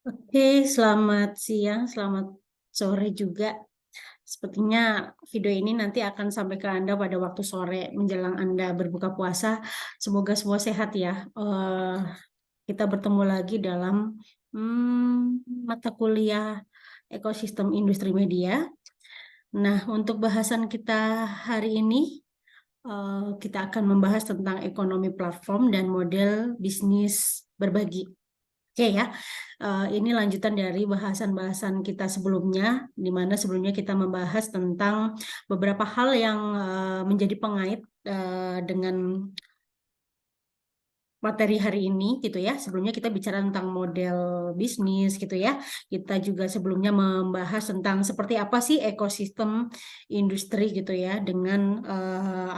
Oke, selamat siang, selamat sore juga. Sepertinya video ini nanti akan sampai ke Anda pada waktu sore menjelang Anda berbuka puasa. Semoga semua sehat ya. Kita bertemu lagi dalam mata kuliah ekosistem industri media. Nah, untuk bahasan kita hari ini, kita akan membahas tentang ekonomi platform dan model bisnis berbagi. Oke ya, ini lanjutan dari bahasan-bahasan kita sebelumnya, di mana sebelumnya kita membahas tentang beberapa hal yang menjadi pengait dengan materi hari ini gitu ya. Sebelumnya kita bicara tentang model bisnis gitu ya. Kita juga sebelumnya membahas tentang seperti apa sih ekosistem industri gitu ya dengan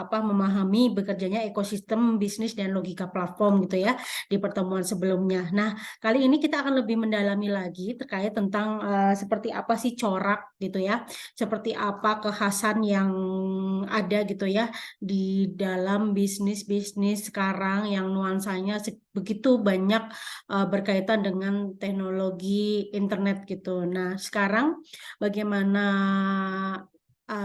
memahami bekerjanya ekosistem bisnis dan logika platform gitu ya di pertemuan sebelumnya. Nah, kali ini kita akan lebih mendalami lagi terkait tentang seperti apa sih corak gitu ya. Seperti apa kekhasan yang ada gitu ya di dalam bisnis-bisnis sekarang yang nuansanya begitu banyak berkaitan dengan teknologi internet gitu. Nah, sekarang bagaimana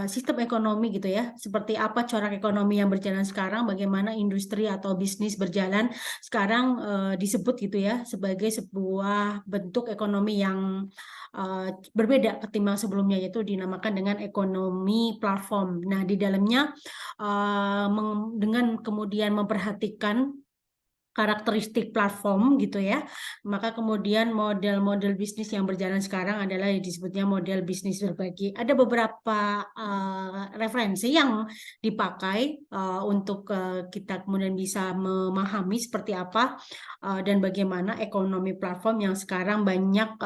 sistem ekonomi gitu ya, seperti apa corak ekonomi yang berjalan sekarang, bagaimana industri atau bisnis berjalan sekarang disebut gitu ya sebagai sebuah bentuk ekonomi yang berbeda ketimbang sebelumnya, yaitu dinamakan dengan ekonomi platform. Nah, di dalamnya dengan kemudian memperhatikan karakteristik platform gitu ya, maka kemudian model-model bisnis yang berjalan sekarang adalah yang disebutnya model bisnis berbagi. Ada beberapa referensi yang dipakai untuk kita kemudian bisa memahami seperti apa dan bagaimana ekonomi platform yang sekarang banyak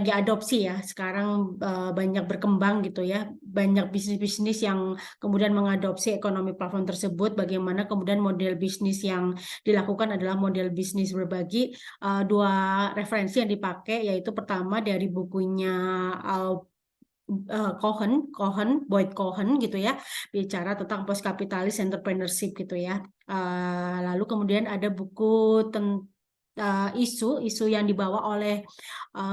diadopsi ya. Sekarang banyak berkembang gitu ya. Banyak bisnis-bisnis yang kemudian mengadopsi ekonomi platform tersebut. Bagaimana kemudian model bisnis yang dilakukan adalah model bisnis berbagi. Dua referensi yang dipakai yaitu pertama dari bukunya uh, Boyd Cohen gitu ya, bicara tentang post capitalist entrepreneurship gitu ya. Lalu kemudian ada buku tentang isu yang dibawa oleh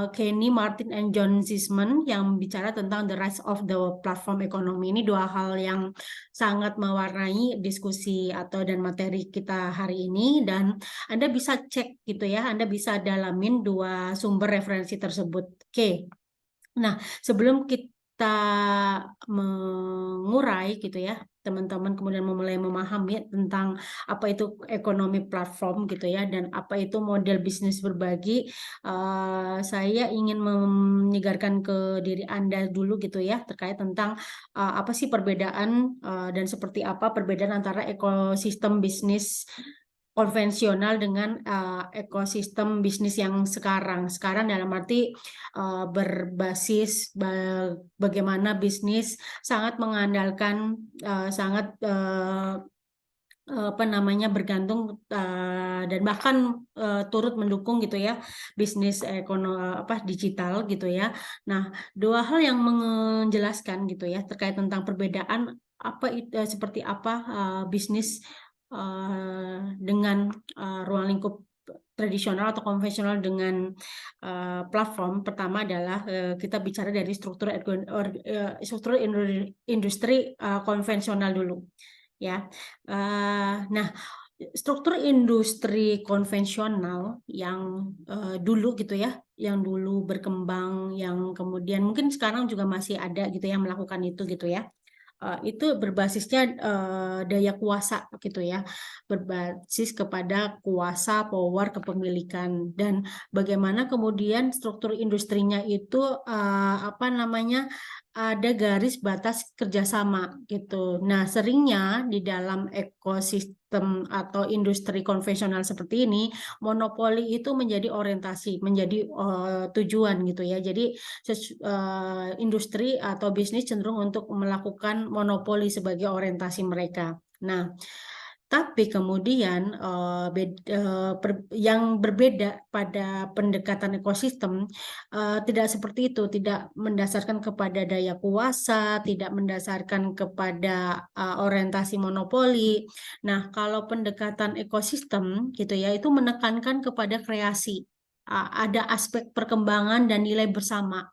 Kenny Martin and John Zisman yang bicara tentang the rise of the platform economy. Ini dua hal yang sangat mewarnai diskusi atau dan materi kita hari ini, dan Anda bisa cek gitu ya, Anda bisa dalamin dua sumber referensi tersebut. Oke. Nah, sebelum kita mengurai gitu ya, teman-teman kemudian mulai memahami tentang apa itu ekonomi platform gitu ya, dan apa itu model bisnis berbagi, saya ingin menyegarkan ke diri Anda dulu gitu ya, terkait tentang apa sih perbedaan dan seperti apa perbedaan antara ekosistem bisnis konvensional dengan ekosistem bisnis yang sekarang. Sekarang dalam arti berbasis bagaimana bisnis sangat mengandalkan sangat apa namanya bergantung dan bahkan turut mendukung gitu ya bisnis digital gitu ya. Nah, dua hal yang menjelaskan gitu ya terkait tentang perbedaan apa itu seperti apa bisnis dengan ruang lingkup tradisional atau konvensional dengan platform. Pertama adalah kita bicara dari struktur industri konvensional dulu ya. Nah, struktur industri konvensional yang dulu gitu ya, yang dulu berkembang, yang kemudian mungkin sekarang juga masih ada gitu yang melakukan itu gitu ya. Itu berbasisnya daya kuasa gitu ya, berbasis kepada kuasa, power, kepemilikan, dan bagaimana kemudian struktur industrinya itu apa namanya ada garis batas kerjasama gitu. Nah, seringnya di dalam ekosistem atau industri konvensional seperti ini, monopoli itu menjadi orientasi, menjadi tujuan gitu ya. Jadi industri atau bisnis cenderung untuk melakukan monopoli sebagai orientasi mereka. Nah, Tapi kemudian yang berbeda pada pendekatan ekosistem tidak seperti itu, tidak mendasarkan kepada daya kuasa, tidak mendasarkan kepada orientasi monopoli. Nah, kalau pendekatan ekosistem gitu ya, itu menekankan kepada kreasi. Ada aspek perkembangan dan nilai bersama.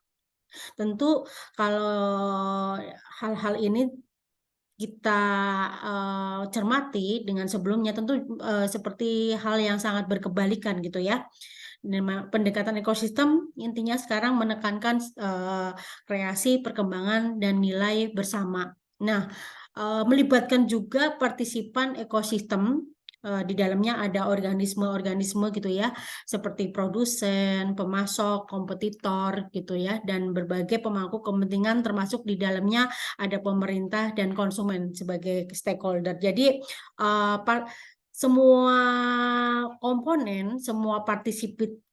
Tentu kalau hal-hal ini kita cermati dengan sebelumnya, tentu seperti hal yang sangat berkebalikan gitu ya. Pendekatan ekosistem intinya sekarang menekankan kreasi, perkembangan, dan nilai bersama. Nah, melibatkan juga partisipan ekosistem. Di dalamnya ada organisme-organisme gitu ya, seperti produsen, pemasok, kompetitor gitu ya, dan berbagai pemangku kepentingan, termasuk di dalamnya ada pemerintah dan konsumen sebagai stakeholder. Jadi semua komponen, semua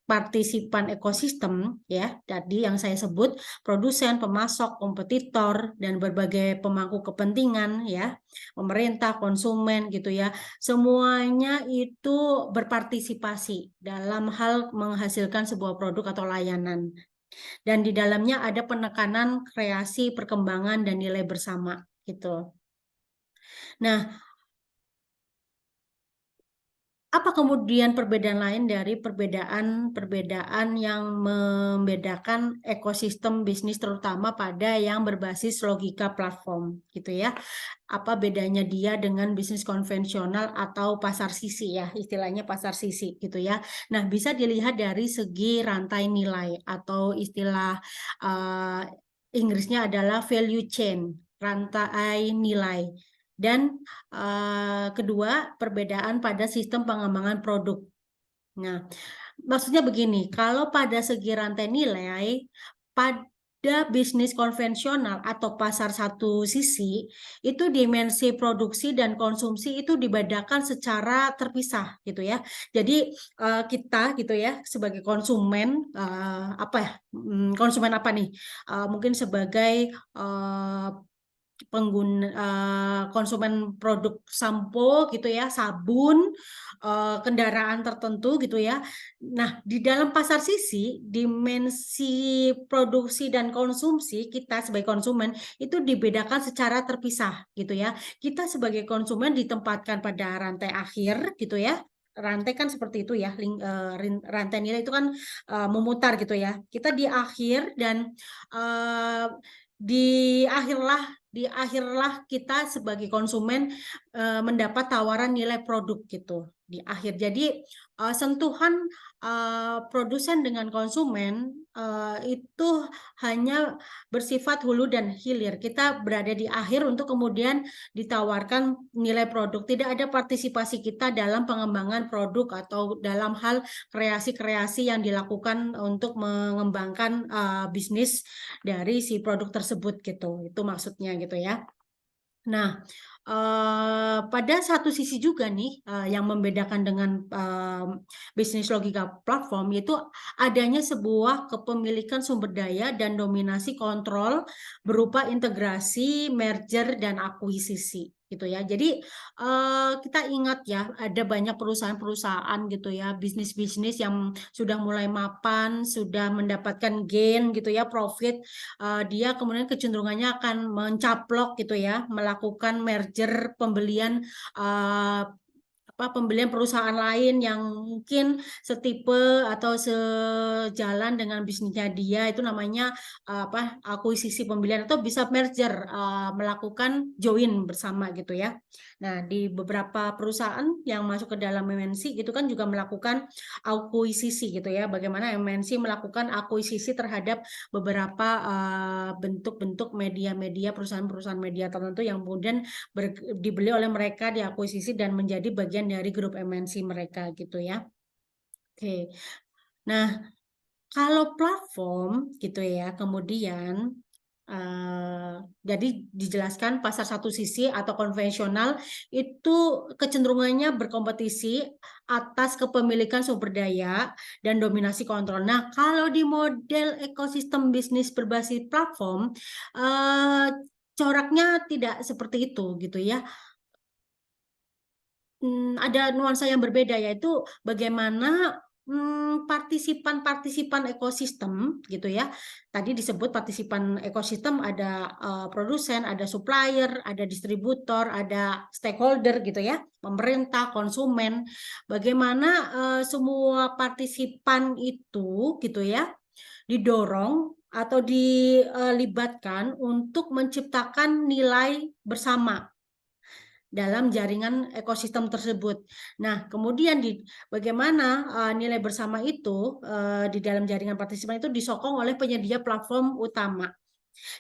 partisipan ekosistem ya, tadi yang saya sebut produsen, pemasok, kompetitor, dan berbagai pemangku kepentingan ya, pemerintah, konsumen gitu ya, semuanya itu berpartisipasi dalam hal menghasilkan sebuah produk atau layanan. Dan di dalamnya ada penekanan kreasi, perkembangan, dan nilai bersama gitu. Nah, apa kemudian perbedaan lain dari perbedaan yang membedakan ekosistem bisnis, terutama pada yang berbasis logika platform gitu ya? Apa bedanya dia dengan bisnis konvensional atau pasar sisi ya, istilahnya pasar sisi gitu ya? Nah, bisa dilihat dari segi rantai nilai atau istilah uh, Inggrisnya adalah value chain, rantai nilai. Dan kedua, perbedaan pada sistem pengembangan produk. Nah, maksudnya begini, kalau pada segi rantai nilai, pada bisnis konvensional atau pasar satu sisi, itu dimensi produksi dan konsumsi itu dibedakan secara terpisah gitu ya. Jadi kita gitu ya sebagai konsumen apa ya? Konsumen apa nih? Mungkin sebagai konsumen produk sampo gitu ya, sabun, kendaraan tertentu gitu ya. Nah, di dalam pasar sisi, dimensi produksi dan konsumsi kita sebagai konsumen itu dibedakan secara terpisah gitu ya. Kita sebagai konsumen ditempatkan pada rantai akhir gitu ya. Rantai kan seperti itu ya, rantai nilai itu kan memutar gitu ya. Kita di akhir dan uh, di akhirlah kita sebagai konsumen mendapat tawaran nilai produk gitu di akhir. Jadi sentuhan produsen dengan konsumen itu hanya bersifat hulu dan hilir. Kita berada di akhir untuk kemudian ditawarkan nilai produk. Tidak ada partisipasi kita dalam pengembangan produk atau dalam hal kreasi-kreasi yang dilakukan untuk mengembangkan bisnis dari si produk tersebut gitu. Itu maksudnya gitu ya. Nah, pada satu sisi juga nih yang membedakan dengan bisnis logika platform yaitu adanya sebuah kepemilikan sumber daya dan dominasi kontrol berupa integrasi, merger, dan akuisisi gitu ya. Jadi kita ingat ya ada banyak perusahaan-perusahaan gitu ya, bisnis-bisnis yang sudah mulai mapan, sudah mendapatkan gain gitu ya, profit. Dia kemudian kecenderungannya akan mencaplok gitu ya, melakukan merger, pembelian pembelian perusahaan lain yang mungkin setipe atau sejalan dengan bisnisnya dia, itu namanya akuisisi pembelian, atau bisa merger, melakukan join bersama gitu ya. Nah, di beberapa perusahaan yang masuk ke dalam MNC gitu kan juga melakukan akuisisi gitu ya. Bagaimana MNC melakukan akuisisi terhadap beberapa bentuk-bentuk media-media, perusahaan-perusahaan media tertentu yang kemudian dibeli oleh mereka, diakuisisi dan menjadi bagian dari grup MNC mereka gitu ya. Oke. Nah, kalau platform gitu ya, kemudian jadi dijelaskan pasar satu sisi atau konvensional itu kecenderungannya berkompetisi atas kepemilikan sumber daya dan dominasi kontrol. Nah, kalau di model ekosistem bisnis berbasis platform, coraknya tidak seperti itu gitu ya. ada nuansa yang berbeda, yaitu bagaimana partisipan-partisipan ekosistem gitu ya. Tadi disebut partisipan ekosistem ada produsen, ada supplier, ada distributor, ada stakeholder gitu ya, pemerintah, konsumen. Bagaimana semua partisipan itu gitu ya didorong atau dilibatkan untuk menciptakan nilai bersama dalam jaringan ekosistem tersebut. Nah, kemudian bagaimana nilai bersama itu di dalam jaringan partisipan itu disokong oleh penyedia platform utama.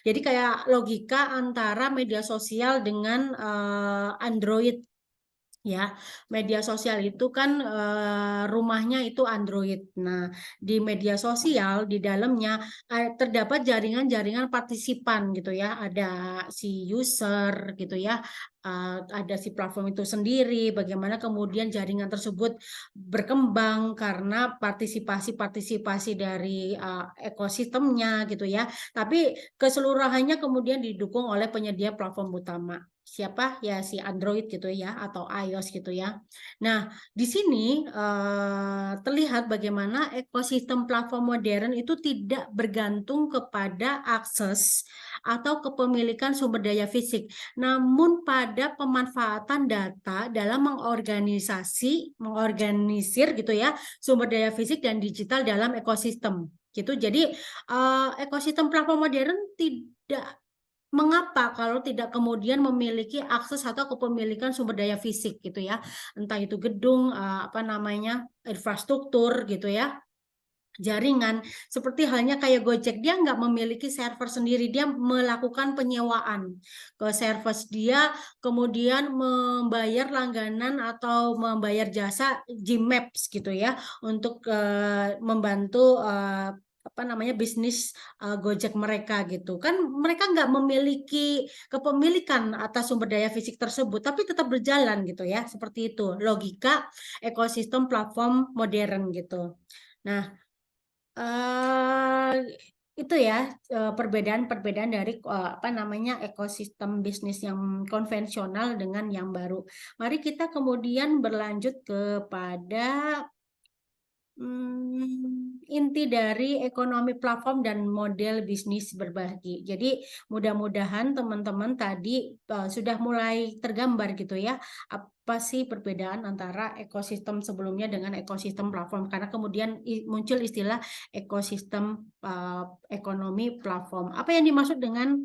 Jadi kayak logika antara media sosial dengan Android. Ya, media sosial itu kan rumahnya itu Android. Nah, di media sosial di dalamnya terdapat jaringan-jaringan partisipan gitu ya. Ada si user gitu ya. Ada si platform itu sendiri. Bagaimana kemudian jaringan tersebut berkembang karena partisipasi-partisipasi dari ekosistemnya gitu ya. Tapi keseluruhannya kemudian didukung oleh penyedia platform utama. Siapa ya si Android gitu ya atau iOS gitu ya. Nah, di sini terlihat bagaimana ekosistem platform modern itu tidak bergantung kepada akses atau kepemilikan sumber daya fisik, namun pada pemanfaatan data dalam mengorganisir gitu ya sumber daya fisik dan digital dalam ekosistem gitu. Jadi ekosistem platform modern tidak mengapa kalau tidak kemudian memiliki akses atau kepemilikan sumber daya fisik gitu ya, entah itu gedung, apa namanya, infrastruktur gitu ya, jaringan. Seperti halnya kayak Gojek, dia nggak memiliki server sendiri, dia melakukan penyewaan ke server dia, kemudian membayar langganan atau membayar jasa Gmaps gitu ya, untuk membantu apa namanya bisnis Gojek mereka gitu kan, mereka nggak memiliki kepemilikan atas sumber daya fisik tersebut tapi tetap berjalan gitu ya, seperti itu logika ekosistem platform modern gitu. Nah, eh itu ya perbedaan-perbedaan dari apa namanya ekosistem bisnis yang konvensional dengan yang baru. Mari kita kemudian berlanjut kepada inti dari ekonomi platform dan model bisnis berbagi. Jadi mudah-mudahan teman-teman tadi sudah mulai tergambar gitu ya, apa sih perbedaan antara ekosistem sebelumnya dengan ekosistem platform. Karena kemudian muncul istilah ekosistem ekonomi platform. Apa yang dimaksud dengan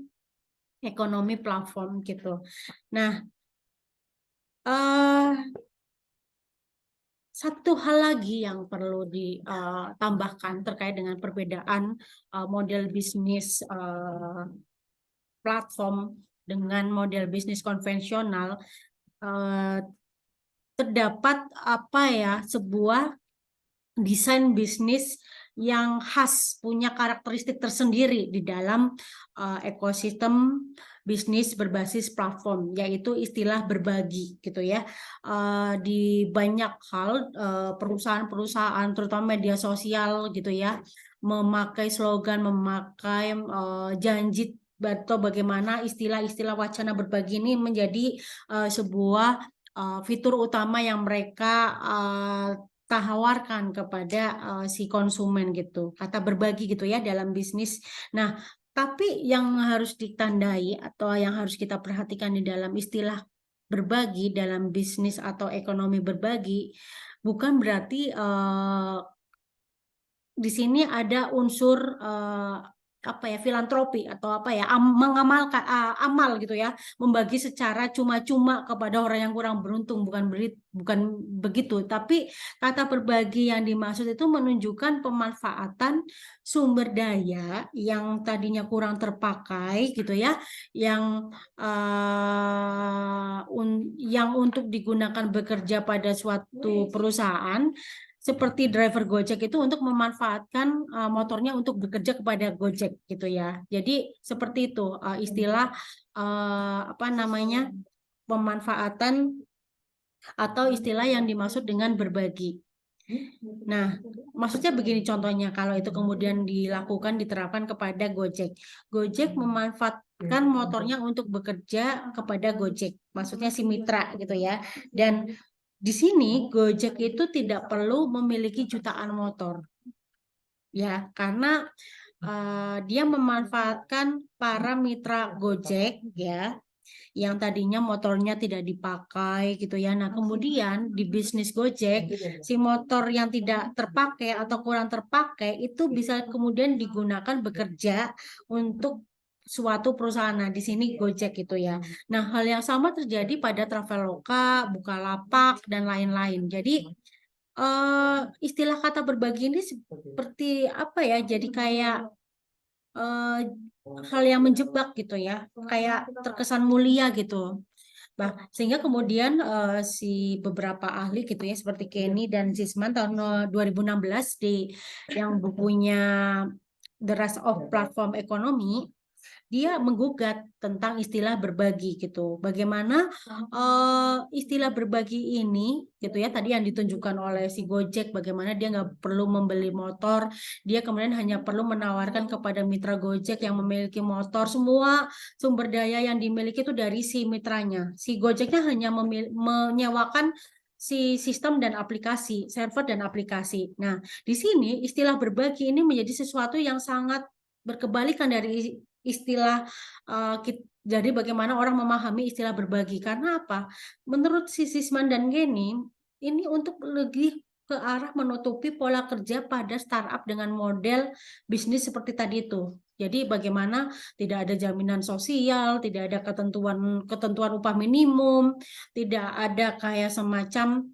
ekonomi platform gitu. Nah, eh satu hal lagi yang perlu ditambahkan terkait dengan perbedaan model bisnis platform dengan model bisnis konvensional, eh, terdapat apa ya, sebuah desain bisnis yang khas, punya karakteristik tersendiri di dalam ekosistem bisnis berbasis platform, yaitu istilah berbagi gitu ya. Di banyak hal perusahaan-perusahaan, terutama media sosial gitu ya, memakai slogan, memakai janji atau bagaimana istilah-istilah wacana berbagi ini menjadi sebuah fitur utama yang mereka tawarkan kepada si konsumen gitu, kata berbagi gitu ya dalam bisnis. Nah, tapi yang harus ditandai atau yang harus kita perhatikan di dalam istilah berbagi dalam bisnis atau ekonomi berbagi, bukan berarti di sini ada unsur apa ya, filantropi atau apa ya, mengamalkan amal gitu ya, membagi secara cuma-cuma kepada orang yang kurang beruntung, bukan begitu, tapi kata berbagi yang dimaksud itu menunjukkan pemanfaatan sumber daya yang tadinya kurang terpakai gitu ya, yang yang untuk digunakan bekerja pada suatu perusahaan seperti driver Gojek itu untuk memanfaatkan motornya untuk bekerja kepada Gojek gitu ya. Jadi seperti itu istilah apa namanya, pemanfaatan atau istilah yang dimaksud dengan berbagi. Nah, maksudnya begini contohnya, kalau itu kemudian dilakukan, diterapkan kepada Gojek. Gojek memanfaatkan motornya untuk bekerja kepada Gojek, maksudnya si mitra gitu ya. Dan di sini Gojek itu tidak perlu memiliki jutaan motor, ya, karena dia memanfaatkan para mitra Gojek, ya, yang tadinya motornya tidak dipakai gitu ya. Nah, kemudian di bisnis Gojek, si motor yang tidak terpakai atau kurang terpakai itu bisa kemudian digunakan bekerja untuk suatu perusahaan. Nah, di sini Gojek gitu ya. Nah, hal yang sama terjadi pada Traveloka, Bukalapak, dan lain-lain. Jadi, istilah kata berbagi ini seperti apa ya? Jadi kayak eh, hal yang menjebak gitu ya, kayak terkesan mulia gitu. Nah, sehingga kemudian si beberapa ahli gitu ya seperti Kenny dan Zisman tahun 2016 di yang bukunya The Rise of Platform Economy, dia menggugat tentang istilah berbagi gitu. Bagaimana istilah berbagi ini gitu ya, tadi yang ditunjukkan oleh si Gojek, bagaimana dia nggak perlu membeli motor, dia kemudian hanya perlu menawarkan kepada mitra Gojek yang memiliki motor, semua sumber daya yang dimiliki itu dari si mitranya. Si Gojeknya hanya menyewakan si sistem dan aplikasi, server dan aplikasi. Nah, di sini istilah berbagi ini menjadi sesuatu yang sangat berkebalikan dari istilah jadi bagaimana orang memahami istilah berbagi. Karena apa? Menurut si Sisman dan Geni, ini untuk lebih ke arah menutupi pola kerja pada startup dengan model bisnis seperti tadi itu. Jadi bagaimana tidak ada jaminan sosial, tidak ada ketentuan upah minimum, tidak ada kayak semacam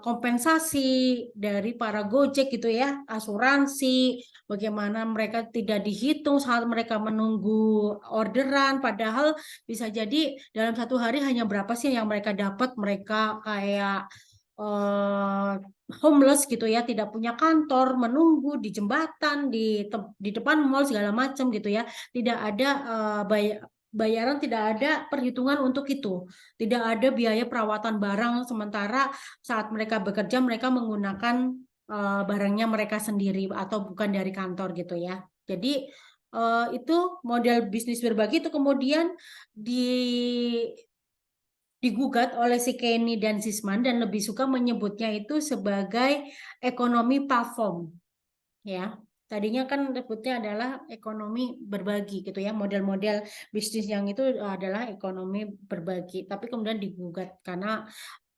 kompensasi dari para Gojek gitu ya, asuransi, bagaimana mereka tidak dihitung saat mereka menunggu orderan, padahal bisa jadi dalam satu hari hanya berapa sih yang mereka dapat, mereka kayak eh, homeless gitu ya, tidak punya kantor, menunggu di jembatan, di depan mall segala macam gitu ya, tidak ada bayaran, tidak ada perhitungan untuk itu, tidak ada biaya perawatan barang, sementara saat mereka bekerja mereka menggunakan barangnya mereka sendiri atau bukan dari kantor gitu ya. Jadi itu model bisnis berbagi itu kemudian di digugat oleh si Kenny dan Sisman dan lebih suka menyebutnya itu sebagai ekonomi platform, ya. Tadinya kan sebutnya adalah ekonomi berbagi gitu ya, model-model bisnis yang itu adalah ekonomi berbagi, tapi kemudian digugat karena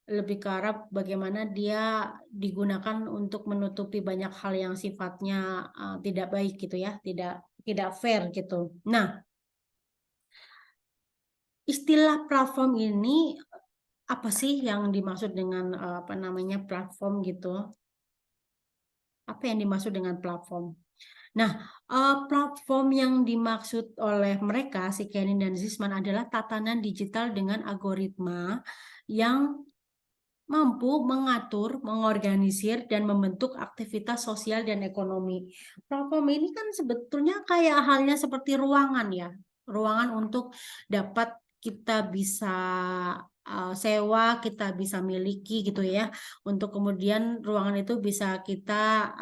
lebih ke arah bagaimana dia digunakan untuk menutupi banyak hal yang sifatnya tidak baik gitu ya, tidak tidak fair gitu. Nah, istilah platform ini apa sih yang dimaksud dengan apa namanya platform gitu? Apa yang dimaksud dengan platform? Nah, platform yang dimaksud oleh mereka, si Kenny dan Zisman, adalah tatanan digital dengan algoritma yang mampu mengatur, mengorganisir, dan membentuk aktivitas sosial dan ekonomi. Platform ini kan sebetulnya kayak halnya seperti ruangan ya, ruangan untuk dapat kita bisa sewa, kita bisa miliki gitu ya, untuk kemudian ruangan itu bisa kita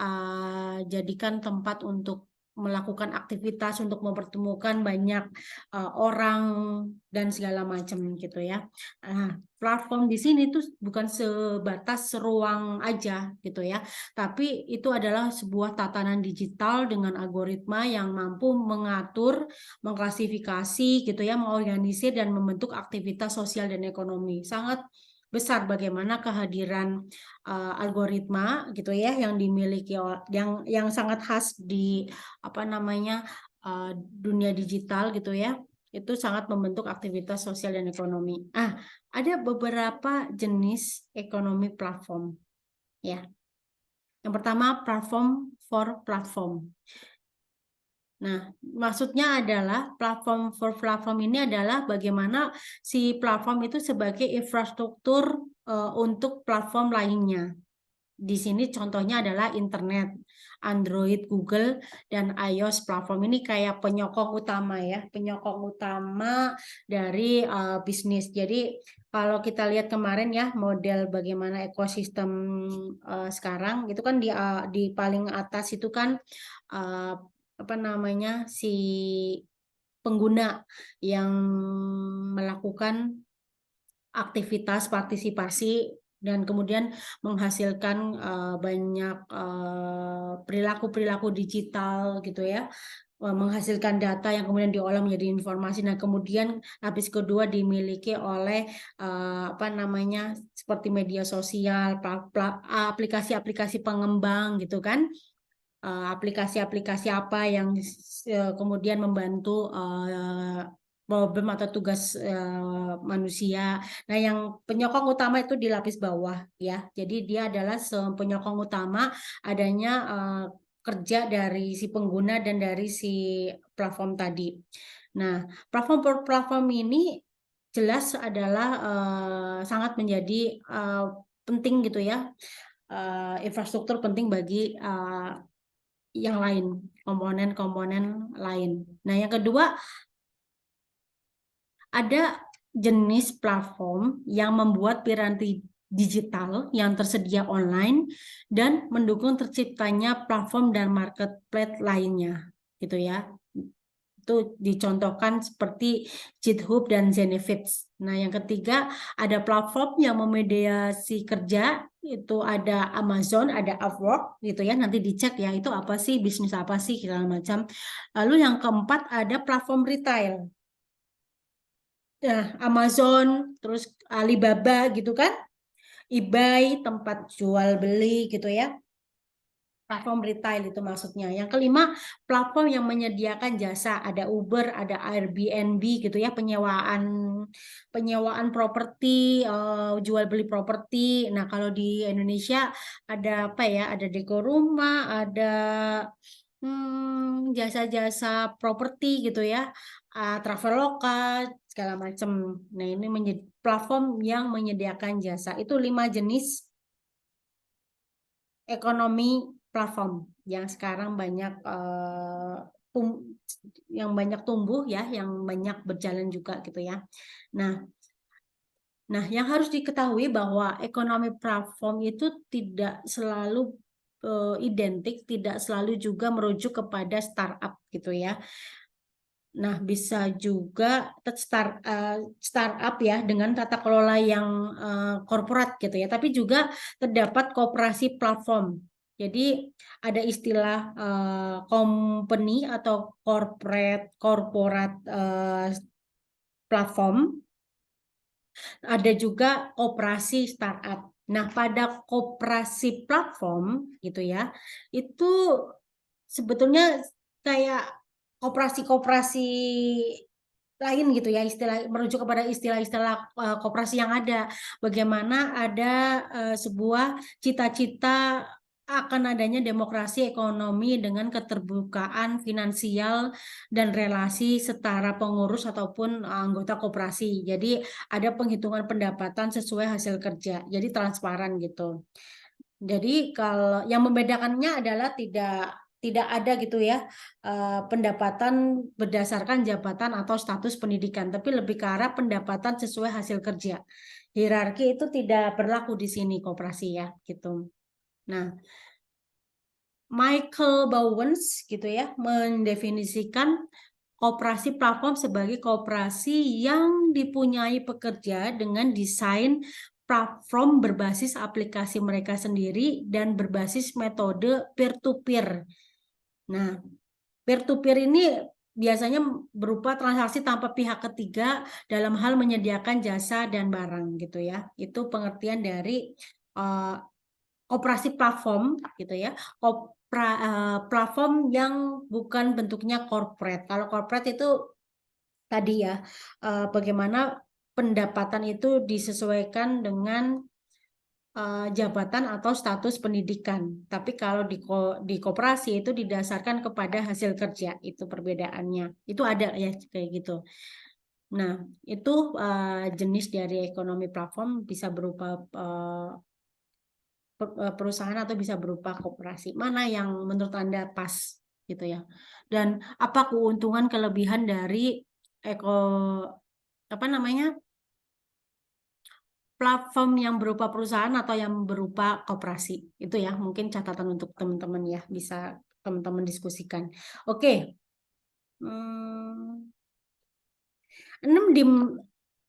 jadikan tempat untuk melakukan aktivitas, untuk mempertemukan banyak orang dan segala macam gitu ya. Nah, platform di sini tuh bukan sebatas ruang aja gitu ya, tapi itu adalah sebuah tatanan digital dengan algoritma yang mampu mengatur, mengklasifikasi gitu ya, mengorganisir dan membentuk aktivitas sosial dan ekonomi. Sangat besar bagaimana kehadiran algoritma gitu ya yang dimiliki yang sangat khas di apa namanya dunia digital gitu ya, itu sangat membentuk aktivitas sosial dan ekonomi. Ada beberapa jenis ekonomi platform, ya. Yang pertama, platform for platform. Nah, maksudnya adalah platform for platform ini adalah bagaimana si platform itu sebagai infrastruktur untuk platform lainnya. Di sini contohnya adalah internet, Android, Google, dan iOS platform ini kayak penyokong utama ya, penyokong utama dari bisnis. Jadi kalau kita lihat kemarin ya model bagaimana ekosistem sekarang itu kan di paling atas itu kan uh, apa namanya si pengguna yang melakukan aktivitas partisipasi dan kemudian menghasilkan banyak perilaku-perilaku digital gitu ya, menghasilkan data yang kemudian diolah menjadi informasi. Nah, kemudian lapis kedua dimiliki oleh apa namanya, seperti media sosial, aplikasi-aplikasi pengembang gitu kan, aplikasi-aplikasi apa yang kemudian membantu problem atau tugas manusia. Nah, yang penyokong utama itu di lapis bawah ya. Jadi dia adalah penyokong utama adanya kerja dari si pengguna dan dari si platform tadi. Nah, platform ini jelas adalah sangat menjadi penting gitu ya. Infrastruktur penting bagi yang lain, komponen-komponen lain. Nah, yang kedua, ada jenis platform yang membuat piranti digital yang tersedia online dan mendukung terciptanya platform dan marketplace lainnya, gitu ya. Itu dicontohkan seperti GitHub dan Zenefits. Nah, yang ketiga, ada platform yang memediasi kerja, itu ada Amazon, ada Upwork gitu ya. Nanti dicek ya, itu apa sih, bisnis apa sih, segala macam. Lalu yang keempat, ada platform retail. Nah, Amazon, terus Alibaba gitu kan, eBay, tempat jual beli gitu ya. Platform retail itu maksudnya. Yang kelima, platform yang menyediakan jasa, ada Uber, ada Airbnb gitu ya, penyewaan penyewaan properti, jual beli properti. Nah, kalau di Indonesia ada apa ya? Ada Deko Rumah, ada jasa-jasa properti gitu ya, Traveloka, segala macam. Nah, ini menjadi platform yang menyediakan jasa. Itu 5 jenis ekonomi platform yang sekarang banyak yang banyak tumbuh ya, yang banyak berjalan juga gitu ya. Nah, yang harus diketahui bahwa ekonomi platform itu tidak selalu identik, tidak selalu juga merujuk kepada startup gitu ya. Nah, bisa juga startup ya dengan tata kelola yang korporat gitu ya, tapi juga terdapat koperasi platform. Jadi ada istilah company atau korporat platform, ada juga koperasi startup. Nah, pada koperasi platform gitu ya, itu sebetulnya kayak koperasi-koperasi lain gitu ya, istilah merujuk kepada istilah-istilah koperasi yang ada. Bagaimana ada sebuah cita-cita akan adanya demokrasi ekonomi dengan keterbukaan finansial dan relasi setara pengurus ataupun anggota koperasi. Jadi ada penghitungan pendapatan sesuai hasil kerja. Jadi transparan gitu. Jadi kalau yang membedakannya adalah tidak ada gitu ya pendapatan berdasarkan jabatan atau status pendidikan, tapi lebih ke arah pendapatan sesuai hasil kerja. Hierarki itu tidak berlaku di sini koperasi ya gitu. Nah, Michael Bowens gitu ya mendefinisikan koperasi platform sebagai koperasi yang dipunyai pekerja dengan desain platform berbasis aplikasi mereka sendiri dan berbasis metode peer-to-peer. Nah, peer-to-peer ini biasanya berupa transaksi tanpa pihak ketiga dalam hal menyediakan jasa dan barang gitu ya. Itu pengertian dari uh, operasi platform gitu ya. Platform yang bukan bentuknya corporate. Kalau corporate itu tadi ya, bagaimana pendapatan itu disesuaikan dengan jabatan atau status pendidikan. Tapi kalau di koperasi itu didasarkan kepada hasil kerja, itu perbedaannya. Itu ada ya kayak gitu. Nah, itu jenis dari ekonomi platform bisa berupa perusahaan atau bisa berupa koperasi. Mana yang menurut Anda pas gitu ya? Dan apa keuntungan kelebihan dari eko apa namanya platform yang berupa perusahaan atau yang berupa koperasi? Itu ya mungkin catatan untuk teman-teman ya, bisa teman-teman diskusikan. Oke. 6 di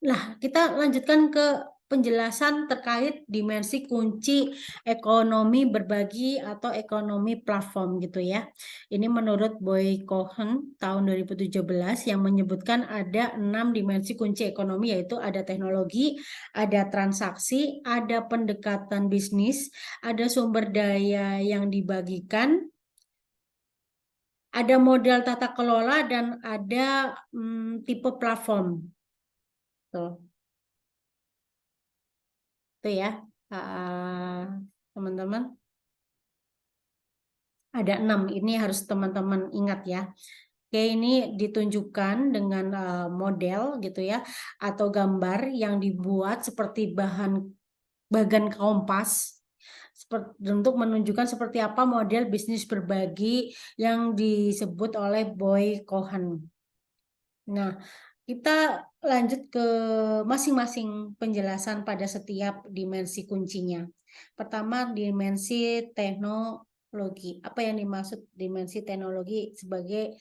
Nah, kita lanjutkan ke penjelasan terkait dimensi kunci ekonomi berbagi atau ekonomi platform gitu ya. Ini menurut Boy Cohen tahun 2017 yang menyebutkan ada 6 dimensi kunci ekonomi, yaitu ada teknologi, ada transaksi, ada pendekatan bisnis, ada sumber daya yang dibagikan, ada model tata kelola, dan ada tipe platform. Tuh, tuh ya, teman-teman. Ada 6, ini harus teman-teman ingat ya. Oke, ini ditunjukkan dengan model gitu ya, atau gambar yang dibuat seperti bagan kompas, untuk menunjukkan seperti apa model bisnis berbagi yang disebut oleh Boy Cohen. Nah, kita lanjut ke masing-masing penjelasan pada setiap dimensi kuncinya. Pertama, dimensi teknologi. Apa yang dimaksud dimensi teknologi sebagai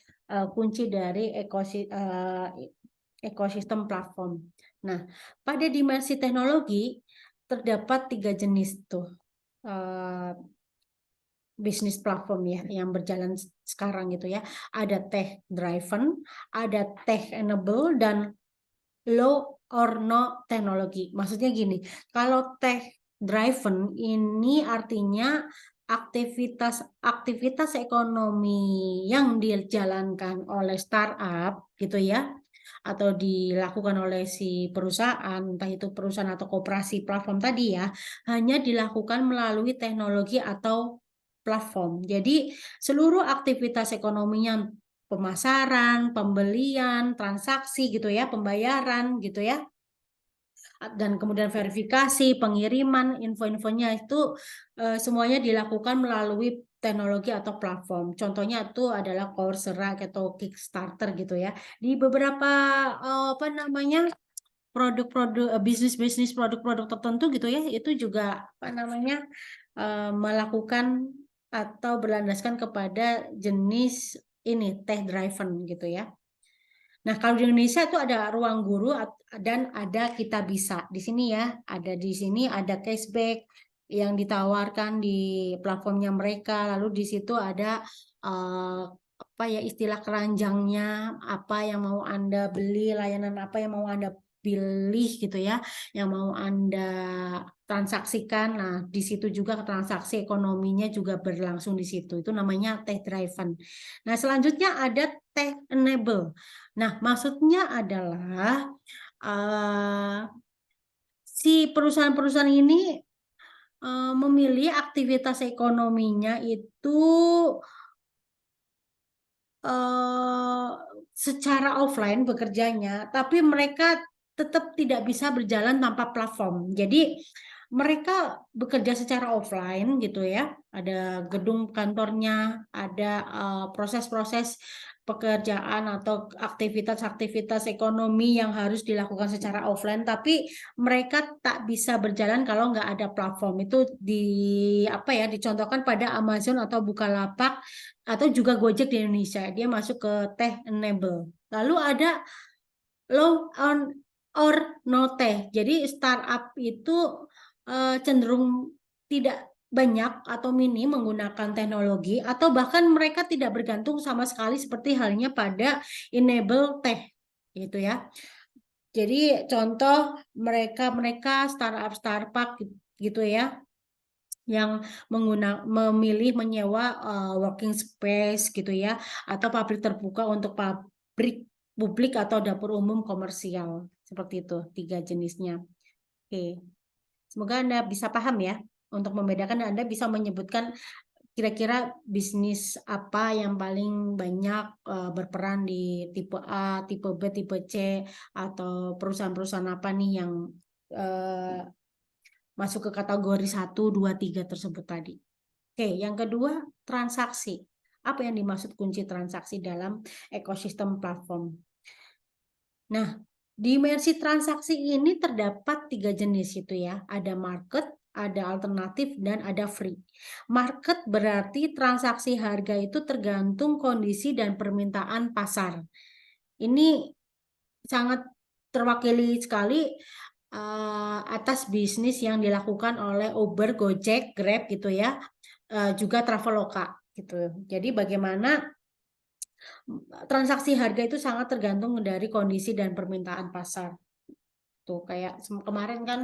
kunci dari ekosistem platform? Nah, pada dimensi teknologi terdapat 3 jenis tuh bisnis platform ya yang berjalan sekarang gitu ya. Ada tech driven, ada tech enable, dan low or no teknologi. Maksudnya gini, kalau tech driven ini artinya aktivitas ekonomi yang dijalankan oleh startup gitu ya, atau dilakukan oleh si perusahaan, entah itu perusahaan atau koperasi platform tadi ya, hanya dilakukan melalui teknologi atau platform. Jadi seluruh aktivitas ekonominya, pemasaran, pembelian, transaksi gitu ya, pembayaran gitu ya, dan kemudian verifikasi, pengiriman, info-infonya itu semuanya dilakukan melalui teknologi atau platform. Contohnya itu adalah Coursera atau Kickstarter gitu ya. Di beberapa apa namanya produk-produk bisnis-bisnis produk-produk tertentu gitu ya, itu juga apa namanya melakukan atau berlandaskan kepada jenis ini tech driven gitu ya. Nah, kalau di Indonesia itu ada Ruang Guru dan ada Kita Bisa. Di sini ya, di sini ada cashback yang ditawarkan di platformnya mereka. Lalu di situ ada apa ya istilah keranjangnya, apa yang mau Anda beli, layanan apa yang mau Anda pilih gitu ya, yang mau Anda transaksikan. Nah, di situ juga transaksi ekonominya juga berlangsung di situ. Itu namanya tech driven. Nah, selanjutnya ada tech enable. Nah, maksudnya adalah si perusahaan-perusahaan ini memilih aktivitas ekonominya itu secara offline bekerjanya, tapi mereka tetap tidak bisa berjalan tanpa platform. Jadi mereka bekerja secara offline gitu ya, ada gedung kantornya, ada proses-proses pekerjaan atau aktivitas-aktivitas ekonomi yang harus dilakukan secara offline, tapi mereka tak bisa berjalan kalau nggak ada platform. Itu apa ya, dicontohkan pada Amazon atau Bukalapak atau juga Gojek di Indonesia. Dia masuk ke tech enable. Lalu ada low on or no tech. Jadi startup itu cenderung tidak banyak atau minim menggunakan teknologi, atau bahkan mereka tidak bergantung sama sekali seperti halnya pada enable tech gitu ya. Jadi contoh mereka startup gitu ya, yang memilih menyewa working space gitu ya, atau pabrik terbuka untuk pabrik publik atau dapur umum komersial. Seperti itu 3 jenisnya. Oke, semoga Anda bisa paham ya. Untuk membedakan, Anda bisa menyebutkan kira-kira bisnis apa yang paling banyak berperan di tipe A, tipe B, tipe C, atau perusahaan-perusahaan apa nih yang masuk ke kategori 1, 2, 3 tersebut tadi. Oke, yang kedua, transaksi. Apa yang dimaksud kunci transaksi dalam ekosistem platform? Nah, dimensi transaksi ini terdapat 3 jenis itu ya. Ada market, ada alternatif, dan ada free. Market berarti transaksi harga itu tergantung kondisi dan permintaan pasar. Ini sangat terwakili sekali atas bisnis yang dilakukan oleh Uber, Gojek, Grab gitu ya, juga Traveloka gitu. Jadi bagaimana transaksi harga itu sangat tergantung dari kondisi dan permintaan pasar. Tuh kayak kemarin kan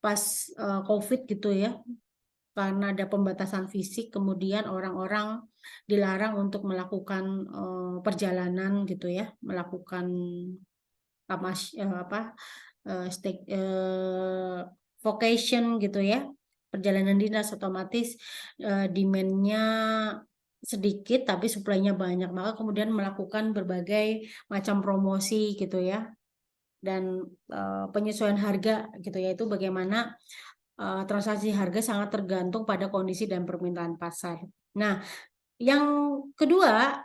pas COVID gitu ya, karena ada pembatasan fisik, kemudian orang-orang dilarang untuk melakukan perjalanan gitu ya, melakukan apa vocation gitu ya, perjalanan dinas, otomatis demand-nya sedikit tapi supply-nya banyak, maka kemudian melakukan berbagai macam promosi gitu ya, dan penyesuaian harga gitu ya. Itu bagaimana transaksi harga sangat tergantung pada kondisi dan permintaan pasar. Nah, yang kedua,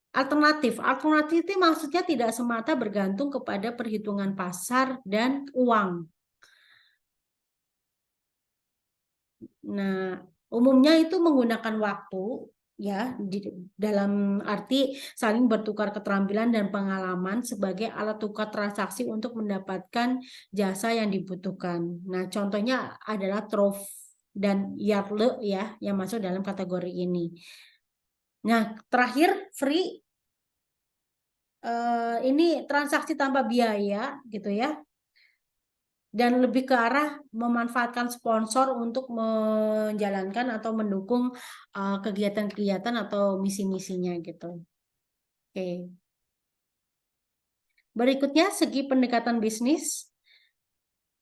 alternatif. Alternatif itu maksudnya tidak semata bergantung kepada perhitungan pasar dan uang. Nah, umumnya itu menggunakan waktu ya, dalam arti saling bertukar keterampilan dan pengalaman sebagai alat tukar transaksi untuk mendapatkan jasa yang dibutuhkan. Nah, contohnya adalah Trove dan Yardle ya, yang masuk dalam kategori ini. Nah, terakhir free, ini transaksi tanpa biaya gitu ya, dan lebih ke arah memanfaatkan sponsor untuk menjalankan atau mendukung kegiatan-kegiatan atau misi-misinya gitu. Oke. Berikutnya segi pendekatan bisnis.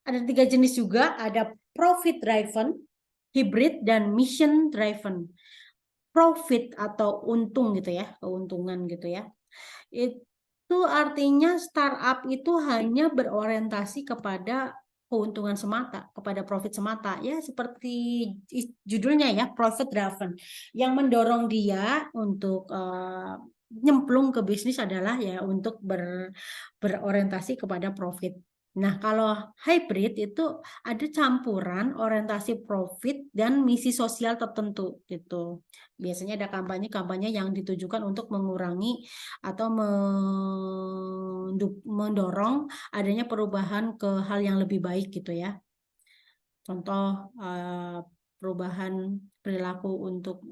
Ada 3 jenis juga, ada profit driven, hybrid, dan mission driven. Profit atau untung gitu ya, keuntungan gitu ya. Itu artinya startup itu hanya berorientasi kepada keuntungan semata, kepada profit semata ya, seperti judulnya ya, profit driven. Yang mendorong dia untuk nyemplung ke bisnis adalah ya untuk berorientasi kepada profit. Nah, kalau hybrid itu ada campuran orientasi profit dan misi sosial tertentu gitu. Biasanya ada kampanye-kampanye yang ditujukan untuk mengurangi atau mendorong adanya perubahan ke hal yang lebih baik gitu ya. Contoh perubahan perilaku untuk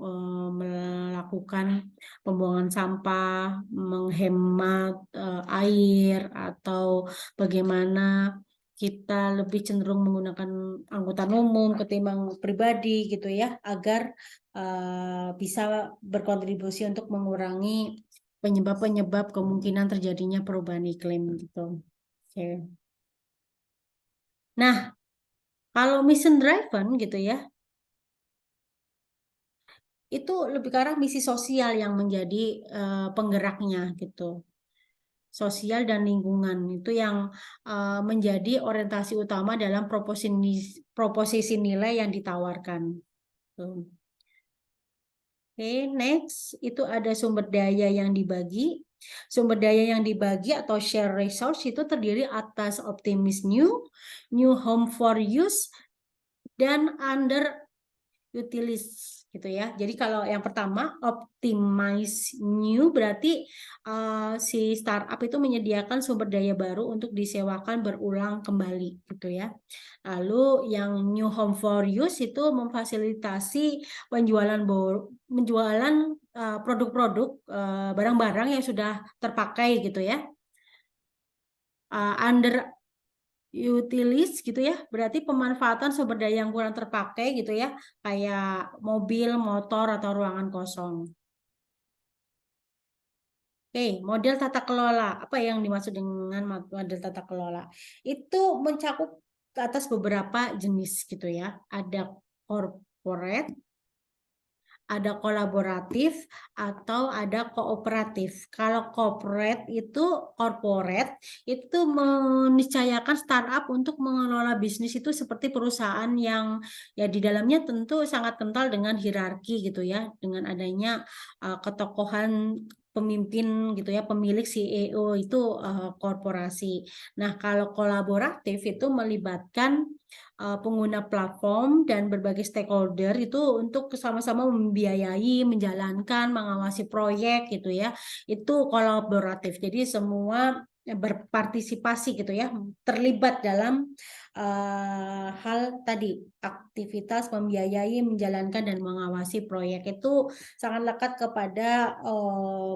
melakukan pembuangan sampah, menghemat air, atau bagaimana kita lebih cenderung menggunakan angkutan umum ketimbang pribadi gitu ya, agar bisa berkontribusi untuk mengurangi penyebab-penyebab kemungkinan terjadinya perubahan iklim gitu. Oke. Nah, kalau mission driven gitu ya, itu lebih ke arah misi sosial yang menjadi penggeraknya gitu. Sosial dan lingkungan itu yang menjadi orientasi utama dalam proposisi nilai yang ditawarkan. Tuh. Oke, next itu ada sumber daya yang dibagi. Sumber daya yang dibagi atau share resource itu terdiri atas optimis new home for use, dan under utilize gitu ya. Jadi kalau yang pertama optimize new berarti si startup itu menyediakan sumber daya baru untuk disewakan berulang kembali gitu ya. Lalu yang new home for use itu memfasilitasi penjualan produk-produk barang-barang yang sudah terpakai gitu ya. Under utilize gitu ya, berarti pemanfaatan sumber daya yang kurang terpakai gitu ya, kayak mobil, motor, atau ruangan kosong. Oke, model tata kelola. Apa yang dimaksud dengan model tata kelola? Itu mencakup atas beberapa jenis gitu ya. Ada corporate, ada kolaboratif, atau ada kooperatif. Kalau corporate itu meniscayakan startup untuk mengelola bisnis itu seperti perusahaan yang ya di dalamnya tentu sangat kental dengan hierarki gitu ya, dengan adanya ketokohan pemimpin gitu ya, pemilik CEO itu korporasi. Nah, kalau kolaboratif itu melibatkan pengguna platform dan berbagai stakeholder itu untuk sama-sama membiayai, menjalankan, mengawasi proyek gitu ya. Itu kolaboratif. Jadi semua berpartisipasi gitu ya, terlibat dalam hal tadi, aktivitas membiayai, menjalankan dan mengawasi proyek itu sangat lekat kepada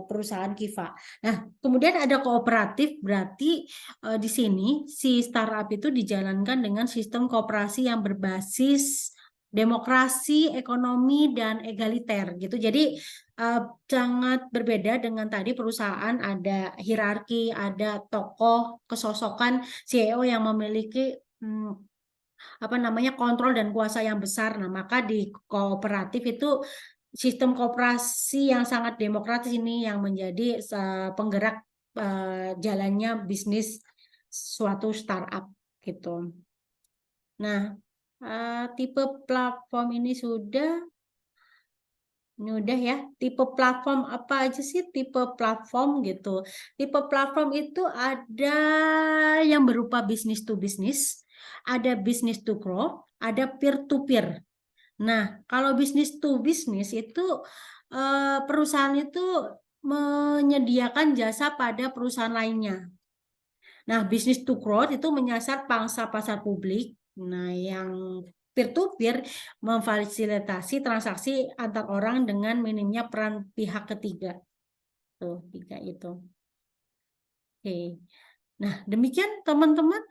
perusahaan Kiva. Nah, kemudian ada kooperatif, berarti di sini si startup itu dijalankan dengan sistem kooperasi yang berbasis demokrasi, ekonomi, dan egaliter gitu. Jadi uh, sangat berbeda dengan tadi perusahaan ada hierarki, ada tokoh, kesosokan CEO yang memiliki apa namanya kontrol dan kuasa yang besar. Nah, maka di kooperatif itu sistem kooperasi yang sangat demokratis ini yang menjadi penggerak jalannya bisnis suatu startup gitu. Nah, tipe platform ini sudah. Ini udah ya, tipe platform apa aja sih tipe platform gitu. Tipe platform itu ada yang berupa business to business, ada business to growth, ada peer to peer. Nah, kalau business to business itu perusahaan itu menyediakan jasa pada perusahaan lainnya. Nah, business to growth itu menyasar pangsa pasar publik. Nah, yang peer-to-peer memfasilitasi transaksi antar orang dengan minimnya peran pihak ketiga. Tuh, tiga itu. Oke. Nah, demikian teman-teman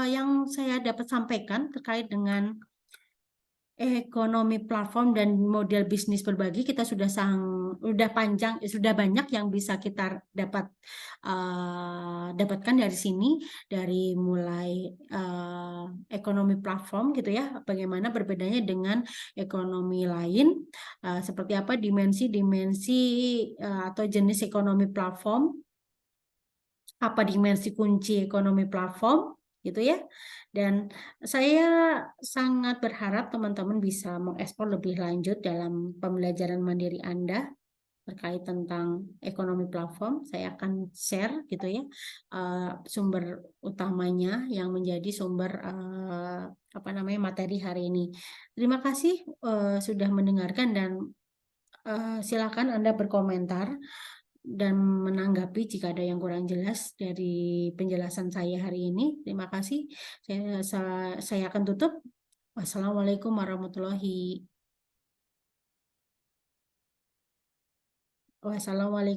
yang saya dapat sampaikan terkait dengan ekonomi platform dan model bisnis berbagi. Kita sudah panjang, sudah banyak yang bisa kita dapatkan dari sini, dari mulai ekonomi platform gitu ya, bagaimana berbedanya dengan ekonomi lain, seperti apa dimensi-dimensi atau jenis ekonomi platform, apa dimensi kunci ekonomi platform gitu ya. Dan saya sangat berharap teman-teman bisa mengeksplor lebih lanjut dalam pembelajaran mandiri Anda terkait tentang ekonomi platform. Saya akan share gitu ya sumber utamanya yang menjadi sumber apa namanya materi hari ini. Terima kasih sudah mendengarkan dan silakan Anda berkomentar dan menanggapi jika ada yang kurang jelas dari penjelasan saya hari ini. Terima kasih. Saya akan tutup. Wassalamualaikum warahmatullahi wabarakatuh.